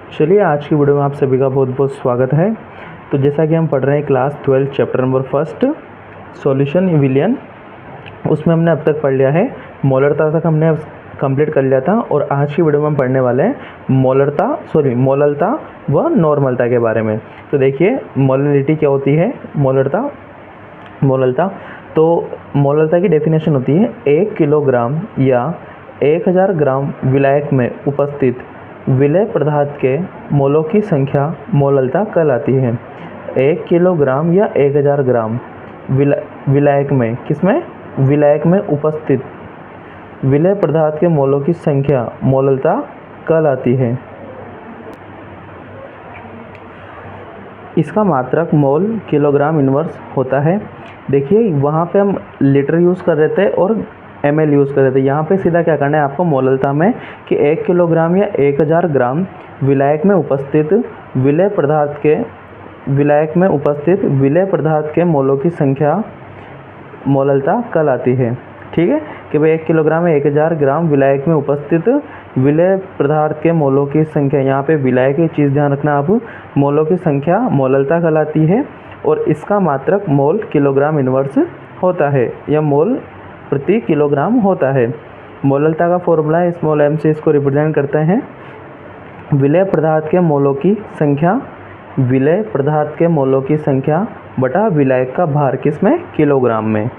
चलिए आज की वीडियो में आप सभी का बहुत बहुत स्वागत है। तो जैसा कि हम पढ़ रहे हैं क्लास 12 चैप्टर नंबर 1 सॉल्यूशन विलियन, उसमें हमने अब तक पढ़ लिया है मोलरता तक हमने कंप्लीट कर लिया था। और आज की वीडियो में हम पढ़ने वाले हैं मोललता व नॉर्मलता के बारे में। तो देखिए मोललिटी क्या होती है, मोललता। तो मोललता की डेफिनेशन होती है 1 किलोग्राम या 1000 ग्राम विलायक में उपस्थित विलय पदार्थ के मोलों की संख्या मोललता कहलाती है। 1 किलोग्राम या 1000 ग्राम विलायक में, किसमें, विलायक में उपस्थित विलय पदार्थ के मोलों की संख्या मोललता कहलाती है। इसका मात्रक मोल किलोग्राम इनवर्स होता है। देखिए वहाँ पे हम लीटर यूज़ कर रहे थे और ml यूज़ कर रहे थे। यहाँ पे सीधा क्या करना है आपको मोललता में कि 1 किलोग्राम या 1000 ग्राम विलायक में उपस्थित विलय पदार्थ के मोलों की संख्या मोललता कहलाती है। ठीक है कि भाई 1 किलोग्राम या 1000 ग्राम विलायक में उपस्थित विलय पदार्थ के मोलों की संख्या, यहाँ पे विलायक की चीज़ ध्यान रखना आप, मोलों की संख्या मोललता कहलाती है। और इसका मात्रक मोल किलोग्राम इनवर्स होता है या मोल प्रति किलोग्राम होता है। मोललता का फॉर्मूला स्मॉल m से इसको रिप्रेजेंट करते हैं। विलय पदार्थ के मोलों की संख्या बटा विलायक का भार, किसमें, किलोग्राम में।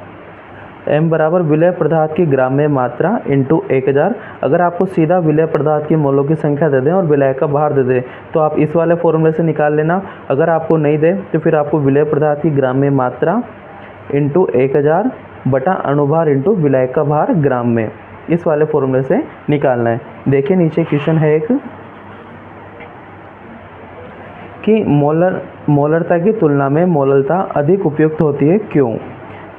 m बराबर विलय पदार्थ की ग्राम में मात्रा इंटू 1000। अगर आपको सीधा विलय पदार्थ की मोलों की संख्या दे दें और विलायक का भार दे दें तो आप इस वाले फॉर्मूले से निकाल लेना। अगर आपको नहीं दे तो फिर आपको विलय पदार्थ की ग्राम में मात्रा इंटू 1000 बटा अणुभार इंटू विलायक का भार ग्राम में, इस वाले फॉर्मूले से निकालना है। देखिए नीचे क्वेश्चन है एक कि मोलरता की तुलना में मोललता अधिक उपयुक्त होती है, क्यों।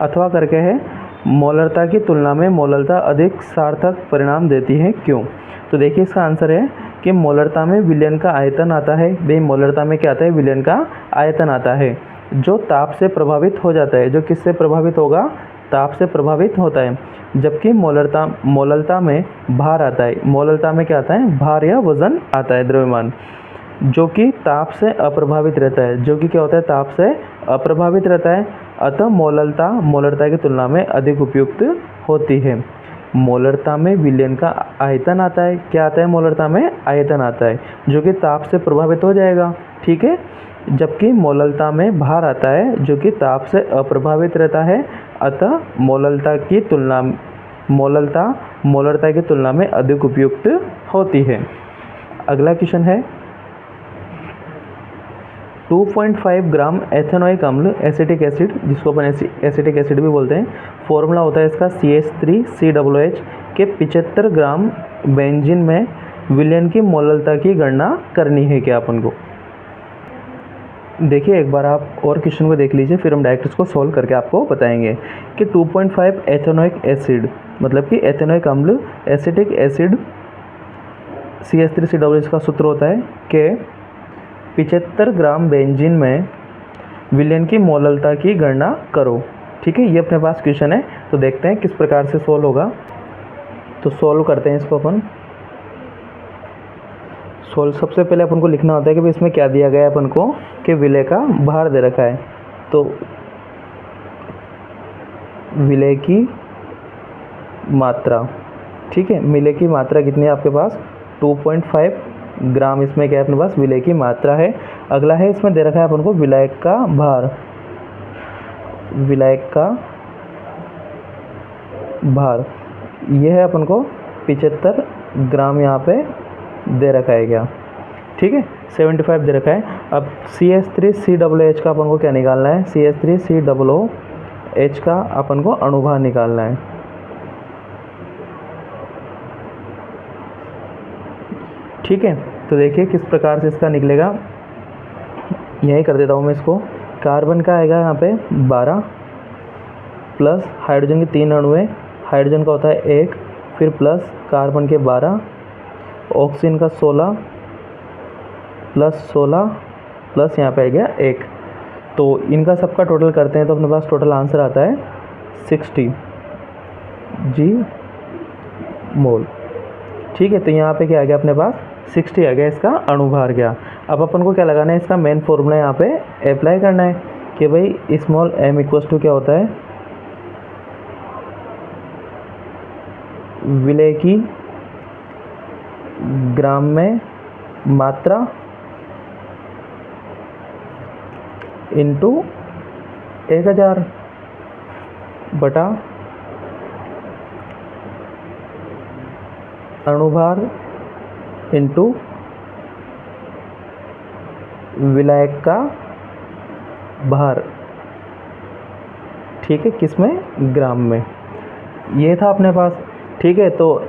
अथवा करके है मोलरता की तुलना में मोललता अधिक सार्थक परिणाम देती है, क्यों। तो देखिए इसका आंसर है कि मोलरता में विलयन का आयतन आता है। भाई मोलरता में क्या आता है, विलयन का आयतन आता है जो ताप से प्रभावित हो जाता है। जो किससे प्रभावित होगा, ताप से प्रभावित होता है। जबकि मोललता में भार आता है। मोललता में क्या आता है, भार या वजन आता है, द्रव्यमान, जो कि ताप से अप्रभावित रहता है। जो कि क्या होता है, ताप से अप्रभावित रहता है। अतः मोलरता की तुलना में अधिक उपयुक्त होती है। मोलरता में विलयन का आयतन आता है। क्या आता है, मोलरता में आयतन आता है जो कि ताप से प्रभावित हो जाएगा। ठीक है, जबकि मोललता में भार आता है जो कि ताप से अप्रभावित रहता है। अतः मोलरता की तुलना में अधिक उपयुक्त होती है। अगला क्वेश्चन है 2.5 ग्राम एथेनोइक अम्ल एसिटिक एसिड, जिसको अपन एसिटिक एसिड भी बोलते हैं, फॉर्मूला होता है इसका CH3COOH के 75 ग्राम बेंजीन में विलयन की मोललता की गणना करनी है क्या अपन को। देखिए एक बार आप और क्वेश्चन को देख लीजिए, फिर हम डायरेक्ट इसको सॉल्व करके आपको बताएंगे कि 2.5 एथेनोइक एसिड मतलब कि एथेनोइक अम्ल एसिटिक एसिड CH3COOH का सूत्र होता है कि 75 ग्राम बेंजीन में विलयन की मोललता की गणना करो। ठीक है, ये अपने पास क्वेश्चन है, तो देखते हैं किस प्रकार से सॉल्व होगा। तो सॉल्व करते हैं इसको अपन। सबसे पहले अपन को लिखना होता है कि भाई इसमें क्या दिया गया है अपन को, कि विलय का भार दे रखा है। तो विलय की मात्रा, ठीक है, विलय की मात्रा कितनी है आपके पास, 2.5 ग्राम इसमें क्या है अपने पास, विलय की मात्रा है। अगला है इसमें दे रखा है अपन को विलायक का भार। यह है अपन को 75 ग्राम यहाँ पे दे रखा है क्या, ठीक है, 75 दे रखा है। अब CH3COOH का अपन को क्या निकालना है, CH3COOH का अपन को अणुभार निकालना है। ठीक है, तो देखिए किस प्रकार से इसका निकलेगा। यही कर देता हूँ मैं इसको। कार्बन का आएगा यहाँ पे 12 प्लस हाइड्रोजन के 3 अणु है, हाइड्रोजन का होता है 1, फिर प्लस कार्बन के 12, ऑक्सीजन का 16 प्लस यहाँ पे आ गया 1। तो इनका सबका टोटल करते हैं तो अपने पास टोटल आंसर आता है 60 G मोल। ठीक है, तो यहाँ पे क्या आ गया अपने पास 60 आ गया, इसका अणुभार गया। अब अपन को क्या लगाना है, इसका मेन फॉर्मूला यहाँ पे अप्लाई करना है कि भाई स्मॉल m इक्वल्स टू क्या होता है, विलेय की ग्राम में मात्रा इंटू 1000 बटा अणुभार इंटू विलायक का भार। ठीक है, किस में, ग्राम में। ये था अपने पास। ठीक है, तो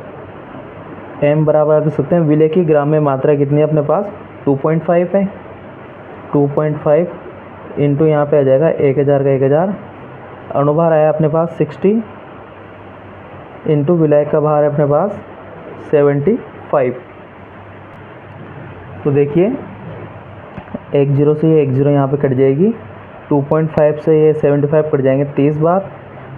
m बराबर कर सकते हैं, विलेय की ग्राम में मात्रा कितनी है अपने पास, 2.5 है। 2.5 इंटू यहाँ पे आ जाएगा 1000 का 1000, अणुभार आया अपने पास 60 इंटू विलायक का भार है अपने पास 75। तो देखिए 10 से ये 10 यहाँ पे कट जाएगी, 2.5 से ये 75 कट जाएंगे 30 बार,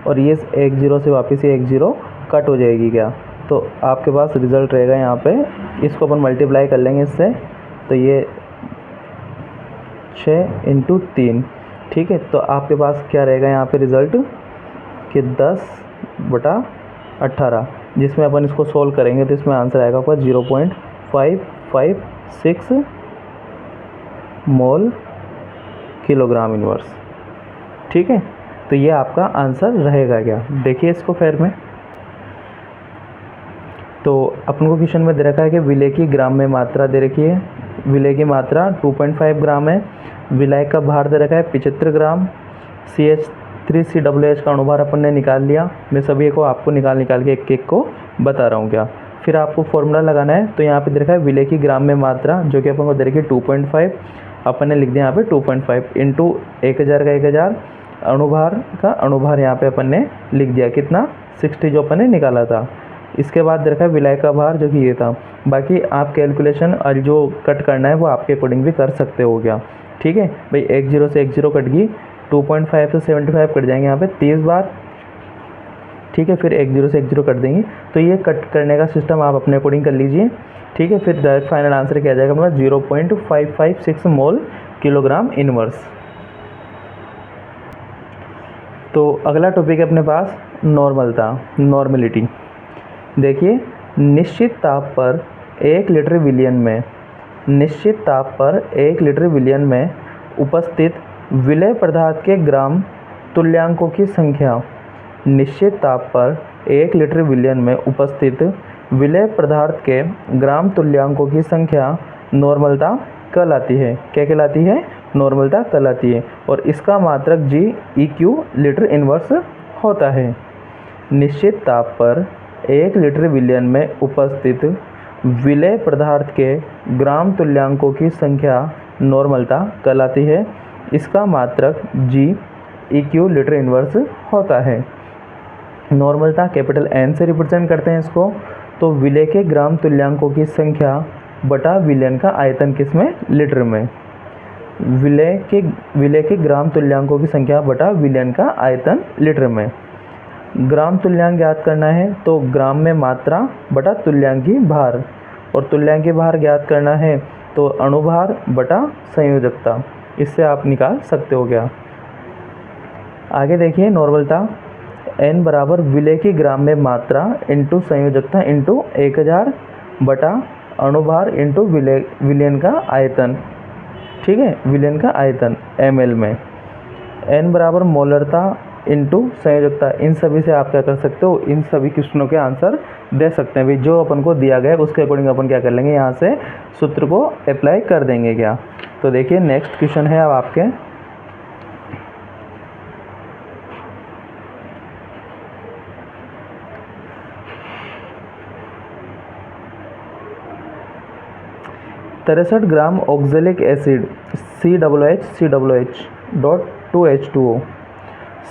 और ये 10 से वापस ये 10 कट हो जाएगी क्या। तो आपके पास रिज़ल्ट रहेगा यहाँ पे, इसको अपन मल्टीप्लाई कर लेंगे इससे, तो ये 6 इंटू 3। ठीक है, तो आपके पास क्या रहेगा यहाँ पे रिज़ल्ट कि 10/18, जिसमें अपन इसको सोल्व करेंगे तो इसमें आंसर आएगा आपका 0.556 मोल किलोग्राम इनवर्स। ठीक है, तो ये आपका आंसर रहेगा क्या। देखिए इसको फिर में, तो अपन को क्वेश्चन में दे रखा है कि विलेय की ग्राम में मात्रा दे रखी है, विलेय की मात्रा 2.5 ग्राम है, विलायक का भार दे रखा है 75 ग्राम, CH3COOH का अणुभार अपन ने निकाल लिया। मैं सभी को आपको निकाल के एक एक को बता रहा हूँ क्या। फिर आपको फॉर्मूला लगाना है, तो यहाँ पे दे रखा है विलेय की ग्राम में मात्रा, जो कि अपन को दे रखी है 2.5, अपन ने लिख दिया यहाँ पे 2.5 इंटू 1000 का 1000, अणुभार यहाँ पे अपन ने लिख दिया कितना, 60 जो अपन ने निकाला था। इसके बाद दे रखा है विलायक का भार, जो कि ये था। बाकी आप कैलकुलेशन और जो कट करना है वो आपके अकॉर्डिंग भी कर सकते हो क्या। ठीक है भाई, 10 से 10 कट गई, 2.5 से 75 कट जाएंगे यहाँ पे 30 बार। ठीक है, फिर 10 से 10 कट देंगे, तो ये कट करने का सिस्टम आप अपने अकॉर्डिंग कर लीजिए। ठीक है, फिर डायरेक्ट फाइनल आंसर क्या आ जाएगा हमारा 0.556 मोल किलोग्राम इनवर्स। तो अगला टॉपिक है अपने पास नॉर्मलता, नॉर्मलिटी। देखिए निश्चित ताप पर 1 लीटर विलयन में, निश्चित ताप पर 1 लीटर विलयन में उपस्थित विलेय पदार्थ के ग्राम तुल्यांकों की संख्या, निश्चित ताप पर 1 लीटर विलयन में उपस्थित विलेय पदार्थ के ग्राम तुल्यांकों की संख्या नॉर्मलता कहलाती है। क्या कहलाती है, नॉर्मलता कहलाती है। और इसका मात्रक GEQ लीटर इनवर्स होता है। निश्चित ताप पर 1 लीटर विलयन में उपस्थित विलेय पदार्थ के ग्राम तुल्यांकों की संख्या नॉर्मलता कहलाती है। इसका मात्रक GEQ लीटर इनवर्स होता है। नॉर्मलता कैपिटल N से रिप्रेजेंट करते हैं इसको, तो विलेय के ग्राम तुल्यांकों की संख्या बटा विलयन का आयतन किसमें, लीटर में। विलेय के ग्राम तुल्यांकों की संख्या बटा विलयन का आयतन लीटर में। ग्राम तुल्यांक ज्ञात करना है, तो ग्राम में मात्रा बटा तुल्यांकी भार, और तुल्यांकी भार ज्ञात करना है तो अणुभार बटा संयोजकता। इससे आप निकाल सकते हो क्या। आगे देखिए नॉर्मलता, N बराबर विलेय की ग्राम में मात्रा इंटू संयोजकता इंटू 1000 बटा अणुभार इंटू विलयन का आयतन। ठीक है, विलयन का आयतन ml में। N बराबर मोलरता इंटू संयोजकता। इन सभी से आप क्या कर सकते हो, इन सभी क्वेश्चनों के आंसर दे सकते हैं भाई। जो अपन को दिया गया है उसके अकॉर्डिंग अपन क्या कर लेंगे, यहाँ से सूत्र को अप्लाई कर देंगे क्या। तो देखिए नेक्स्ट क्वेश्चन है अब आपके, तिरसठ ग्राम ऑक्जेलिक एसिड COOH.2H2O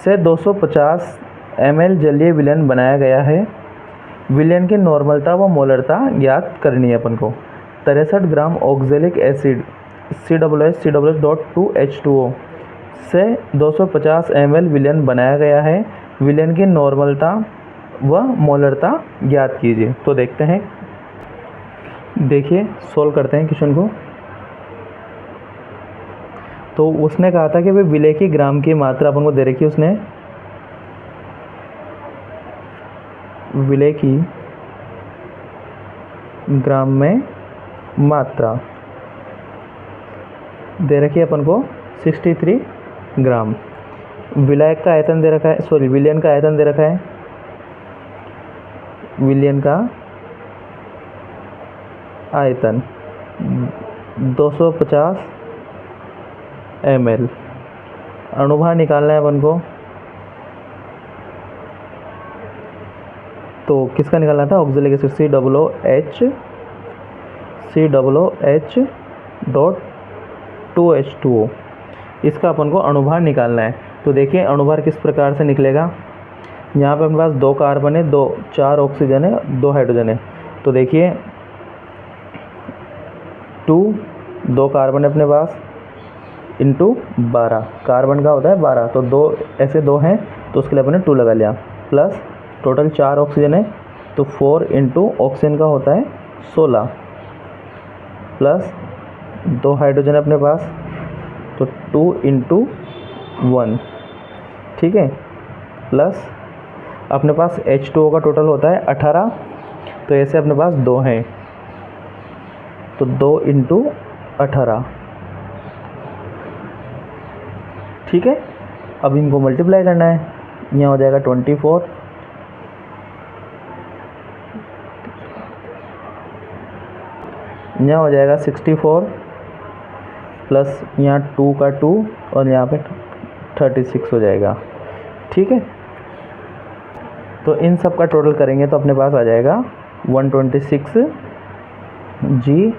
से 250 ml जलीय विलयन बनाया गया है। विलयन की नॉर्मलता व मोलरता ज्ञात करनी है अपन को। 63 ग्राम ऑक्जेलिक एसिड COOH.2H2O से 250 ml विलयन बनाया गया है। विलयन की नॉर्मलता व मोलरता ज्ञात कीजिए। तो देखते हैं देखिए सोल्व करते हैं क्वेश्चन को। तो उसने कहा था कि भाई विलेय की ग्राम की मात्रा अपन को दे रखी है, उसने विलेय की ग्राम में मात्रा दे रखी है अपन को 63 ग्राम। विलायक का आयतन दे रखा है, सॉरी विलयन का आयतन दे रखा है, विलयन का आयतन 250 ml। अणुभार निकालना है अपन को, तो किसका निकालना था, ऑक्जेलिक एसिड COOH.2H2O, इसका अपन को अणुभार निकालना है। तो देखिए अणुभार किस प्रकार से निकलेगा। यहाँ पे अपने पास 2 कार्बन है, 4 ऑक्सीजन है, 2 हाइड्रोजन है। तो देखिए 2 कार्बन है अपने पास इंटू 12, कार्बन का होता है 12, तो 2 ऐसे 2 हैं तो उसके लिए अपने 2 लगा लिया, प्लस टोटल 4 ऑक्सीजन है तो 4 इंटू ऑक्सीजन का होता है 16, प्लस 2 हाइड्रोजन है अपने पास तो 2 इंटू 1, ठीक है, प्लस अपने पास H2O का टोटल होता है 18, तो ऐसे अपने पास 2 हैं तो 2 इंटू 18, ठीक है। अब इनको मल्टीप्लाई करना है, यहाँ हो जाएगा 24, यहाँ हो जाएगा 64, प्लस यहाँ 2 का 2 और यहाँ पे 36 हो जाएगा, ठीक है। तो इन सब का टोटल करेंगे तो अपने पास आ जाएगा 126 G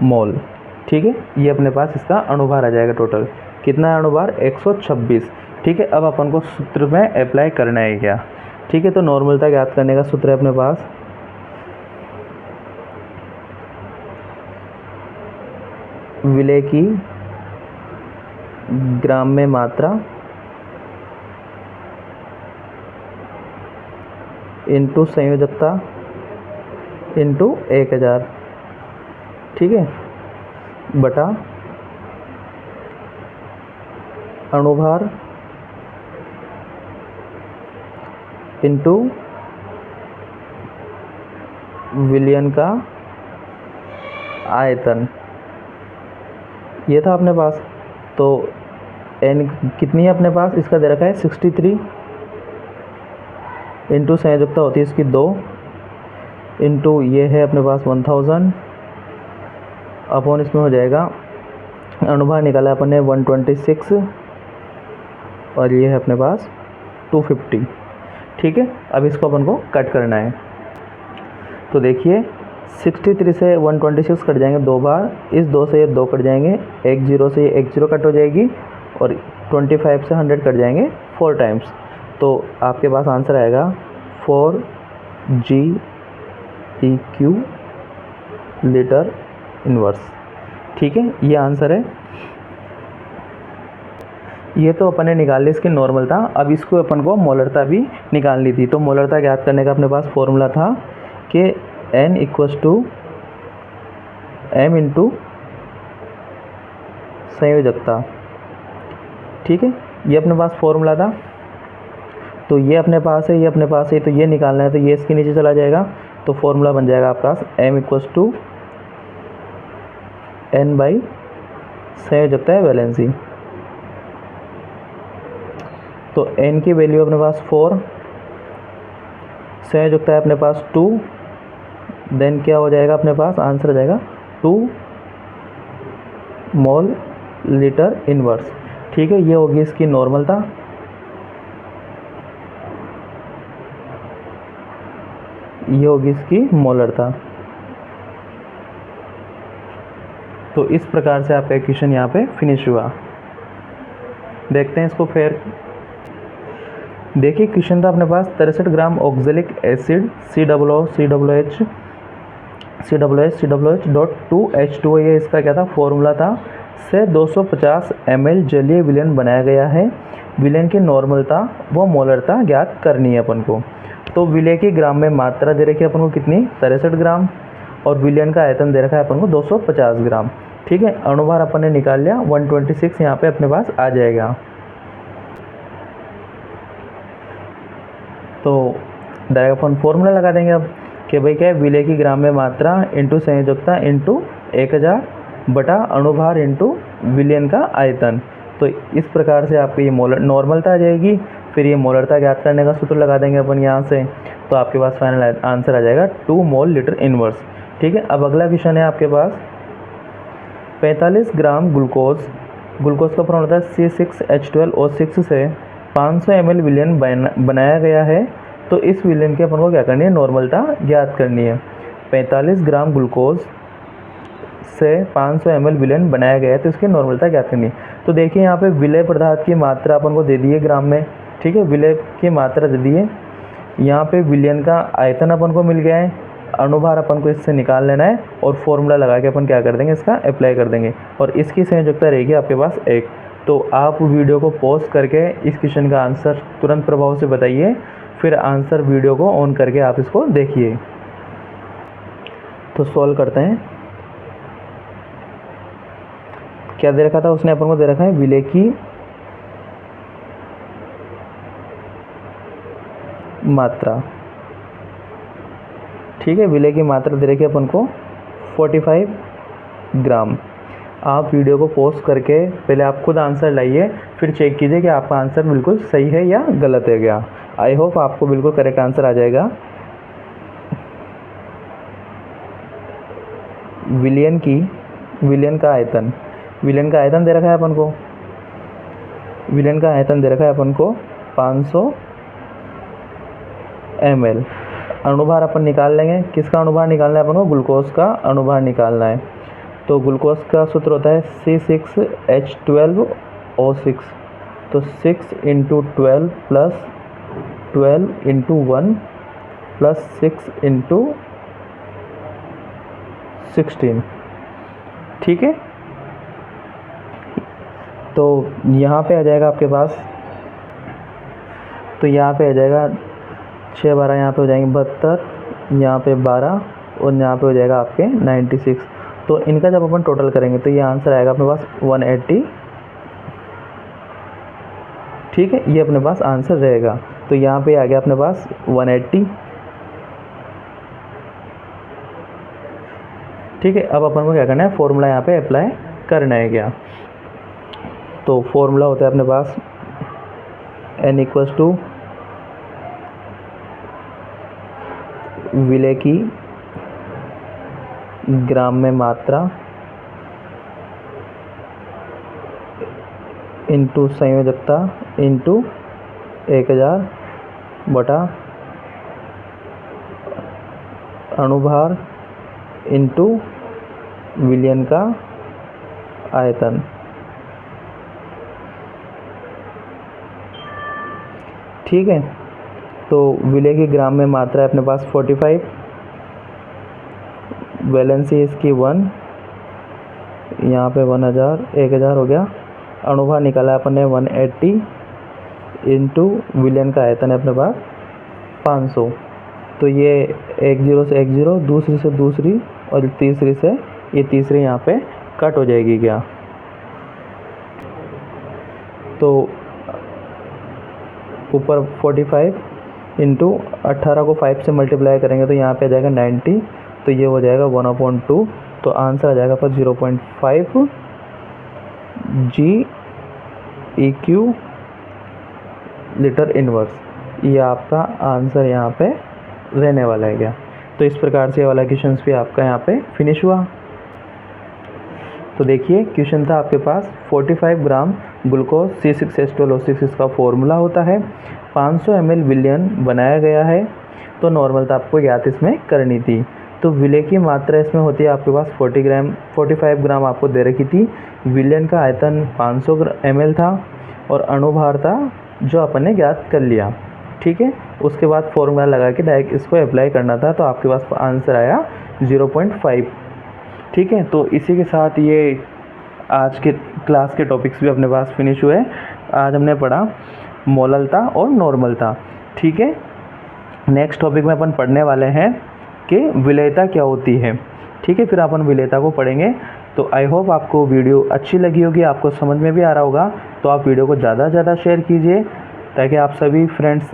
मोल, ठीक है। ये अपने पास इसका अणुभार आ जाएगा टोटल, कितना है अणुभार 126, ठीक है। अब अपन को सूत्र में अप्लाई करना है क्या, ठीक है। तो नॉर्मलता ज्ञात करने का सूत्र है अपने पास, विलेय की ग्राम में मात्रा इंटू संयोजकता इंटू 1000, ठीक है, बटा अणुभार इंटू विलयन का आयतन, ये था अपने पास। तो n कितनी है अपने पास, इसका दे रखा है 63, इंटू संयोजकता होती है इसकी 2, इंटू ये है अपने पास 1000, अपॉन इसमें हो जाएगा अणुभार निकाला अपन ने 126 और ये है अपने पास 250, ठीक है। अब इसको अपन को कट करना है, तो देखिए 63 से 126 कट जाएंगे 2 बार, इस 2 से ये 2 कट जाएंगे, 1 0 से ये 1 0 कट हो जाएगी और 25 से 100 कट जाएंगे 4 टाइम्स, तो आपके पास आंसर आएगा 4GEQ लीटर इनवर्स, ठीक है। ये आंसर है। ये तो अपन ने निकाल ली इसकी नॉर्मलता, अब इसको अपन को मोलरता भी निकालनी थी। तो मोलरता ज्ञात करने का अपने पास फॉर्मूला था कि N = M इंटू संयोजकता, ठीक है। ये अपने पास फॉर्मूला था, तो ये अपने पास है, ये अपने पास है, तो ये निकालना है, तो ये इसके नीचे चला जाएगा, तो फॉर्मूला बन जाएगा आपके पास M = N बाई संयोजकता है वैलेंसी। तो N की वैल्यू अपने पास 4, संयोजकता है अपने पास 2, देन क्या हो जाएगा अपने पास आंसर आ जाएगा 2 मोल लीटर इनवर्स, ठीक है। ये होगी इसकी नॉर्मलता, ये होगी इसकी मोलरता। तो इस प्रकार से आपका इक्वेशन यहाँ पे फिनिश हुआ। देखते हैं इसको फिर। देखिए क्वेश्चन था अपने पास 63 ग्राम ऑक्जेलिक एसिड COOH.2H2O, ये इसका क्या था फॉर्मूला था, से 250 ml जलीय विलयन बनाया गया है। विलयन की नॉर्मलता व मोलरता ज्ञात करनी है अपन को। तो विलेय की ग्राम में मात्रा दे रखी है अपन को कितनी 63 ग्राम, और विलयन का आयतन दे रखा है अपन को 250 ग्राम। ठीक है, अणुभार अपन ने निकाल लिया, 126 यहाँ पे अपने पास आ जाएगा। तो डायरेक्ट अपन फॉर्मूला लगा देंगे अब कि भाई क्या है, विलय की ग्राम में मात्रा इंटू संयोजकता इंटू 1000 बटा अणुभार इंटू विलयन का आयतन। तो इस प्रकार से आपकी ये नॉर्मलता आ जाएगी। फिर ये मोलरता ज्ञात करने का सूत्र लगा देंगे अपन यहाँ से, तो आपके पास फाइनल आंसर आ जाएगा 2 मोल लीटर इनवर्स। ठीक है, अब अगला क्वेश्चन है आपके पास 45 ग्राम ग्लूकोज का फॉर्मूला होता है C6H12O6 से 500 ml विलयन बनाया गया है। तो इस विलयन के अपन को क्या करनी है, नॉर्मलता ज्ञात करनी है। 45 ग्राम ग्लूकोज से 500 ml विलयन बनाया गया है, तो इसकी नॉर्मलता ज्ञात करनी है। तो देखिए यहाँ पे विलय पदार्थ की मात्रा अपन को दे दी है ग्राम में। ठीक है, विलय की मात्रा दे दी है। यहाँ पे विलयन का आयतन अपन को मिल गया है, अणुभार अपन को इससे निकाल लेना है और फॉर्मूला लगा के अपन क्या कर देंगे, इसका अप्लाई कर देंगे और इसकी संयोजकता रहेगी आपके पास 1। तो आप वीडियो को पॉज करके इस क्वेश्चन का आंसर तुरंत प्रभाव से बताइए, फिर आंसर वीडियो को ऑन करके आप इसको देखिए। तो सॉल्व करते हैं। क्या दे रखा था उसने अपन को, दे रखा है विलय की मात्रा। ठीक है, विलय की मात्रा दे रखी है अपन को 45 ग्राम। आप वीडियो को पॉज करके पहले आप खुद आंसर लाइए, फिर चेक कीजिए कि आपका आंसर बिल्कुल सही है या गलत है क्या। आई होप आपको बिल्कुल करेक्ट आंसर आ जाएगा। विलयन का आयतन दे रखा है अपन को, विलयन का आयतन दे रखा है अपन को 500 ml। अणुभार अपन निकाल लेंगे, किसका अणुभार निकालना है अपन को, ग्लूकोज का अणुभार निकालना है। तो ग्लूकोज का सूत्र होता है C6H12O6। तो 6 × 12 प्लस 12 × 1 प्लस 6 × 16। ठीक है, तो यहाँ पे आ जाएगा आपके पास, तो यहाँ पे आ जाएगा 6 12, यहाँ पे हो जाएंगे 72, यहाँ पे 12 और यहाँ पे हो जाएगा आपके 96। तो इनका जब अपन टोटल करेंगे तो ये आंसर आएगा अपने पास 180। ठीक है, ये अपने पास आंसर रहेगा। तो यहाँ पे आ गया अपने पास 180। ठीक है, अब अपन को क्या करना है, फॉर्मूला यहाँ पे अप्लाई करना है क्या। तो फॉर्मूला होता है अपने पास N = विलय की ग्राम में मात्रा इंटू संयोजकता इंटू 1000 बटा अणुभार इंटू विलयन का आयतन। ठीक है, तो विलय की ग्राम में मात्रा है अपने पास 45, वैलेंसी इसकी 1, यहाँ पे 1000 हो गया। अणुभार निकाला अपन ने 180 इंटू विलयन का आयतन है अपने पास 500। तो ये 1 0 से 1 0, दूसरी से दूसरी और तीसरी से ये तीसरी यहाँ पे कट हो जाएगी क्या। तो ऊपर 45 इंटू 18 को 5 से मल्टीप्लाई करेंगे तो यहाँ पे आ जाएगा 90। तो ये हो जाएगा 1/2। तो आंसर आ जाएगा पर 0.5 GEQ लीटर इनवर्स। ये आपका आंसर यहाँ पे रहने वाला है क्या। तो इस प्रकार से ये वाला क्वेश्चन भी आपका यहाँ पे फिनिश हुआ। तो देखिए क्वेश्चन था आपके पास 45 ग्राम ग्लूकोज C6H12O6 इसका फॉर्मूला होता है, 500 ml विलयन बनाया गया है। तो नॉर्मलता आपको ज्ञात इसमें करनी थी। तो विलय की मात्रा इसमें होती है आपके पास 45 ग्राम आपको दे रखी थी। विलयन का आयतन 500 ml था और अणुभार था जो अपन ने ज्ञात कर लिया। ठीक है, उसके बाद फॉर्मूला लगा के डायरेक्ट इसको अप्लाई करना था। तो आपके पास आंसर आया 0.5। ठीक है, तो इसी के साथ ये आज के क्लास के टॉपिक्स भी अपने पास फिनिश हुए। आज हमने पढ़ा मोललता और नॉर्मलता। ठीक है, नेक्स्ट टॉपिक में अपन पढ़ने वाले हैं कि विलयता क्या होती है। ठीक है, फिर अपन विलेयता को पढ़ेंगे। तो आई होप आपको वीडियो अच्छी लगी होगी, आपको समझ में भी आ रहा होगा। तो आप वीडियो को ज़्यादा से ज़्यादा शेयर कीजिए ताकि आप सभी फ्रेंड्स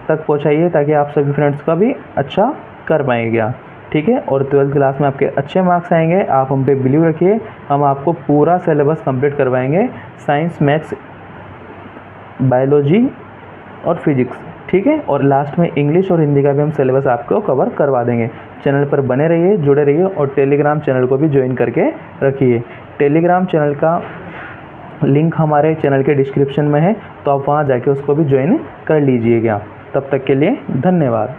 तक पहुंचाइए, ताकि आप सभी फ्रेंड्स का भी अच्छा कर पाएंगे। ठीक है, और 12th क्लास में आपके अच्छे मार्क्स आएंगे। आप हम पे बिलीव रखिए, हम आपको पूरा सिलेबस कंप्लीट करवाएंगे, साइंस, मैथ्स, बायोलॉजी और फिजिक्स। ठीक है, और लास्ट में इंग्लिश और हिंदी का भी हम सिलेबस आपको कवर करवा देंगे। चैनल पर बने रहिए, जुड़े रहिए और टेलीग्राम चैनल को भी ज्वाइन करके रखिए। टेलीग्राम चैनल का लिंक हमारे चैनल के डिस्क्रिप्शन में है, तो आप वहाँ जाके उसको भी ज्वाइन कर लीजिएगा। तब तक के लिए धन्यवाद।